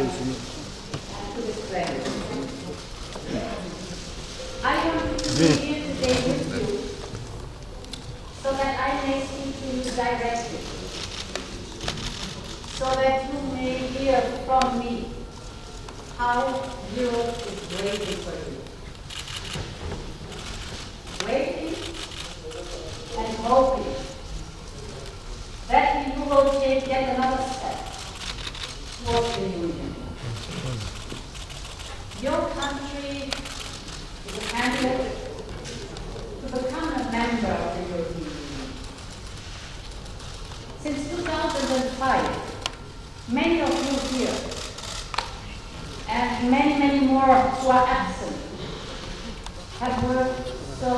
to this planet. I want to be here today with you so that I may speak to you directly, so that you may hear from me how Europe is waiting for you. Waiting and hoping that you will take yet another step towards the union. Your country is a candidate to become a member of the European Union. Since 2005, many of you here, and many, many more who are absent, have worked so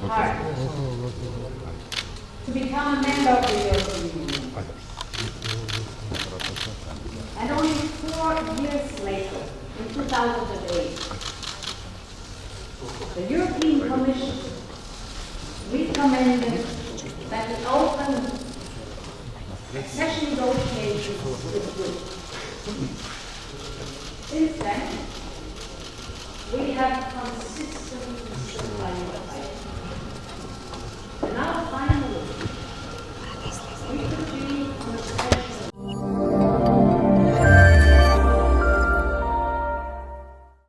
hard to become a member of the European Union. And only 4 years later, in 2008, the European Commission recommended that we open accession negotiations with Greece.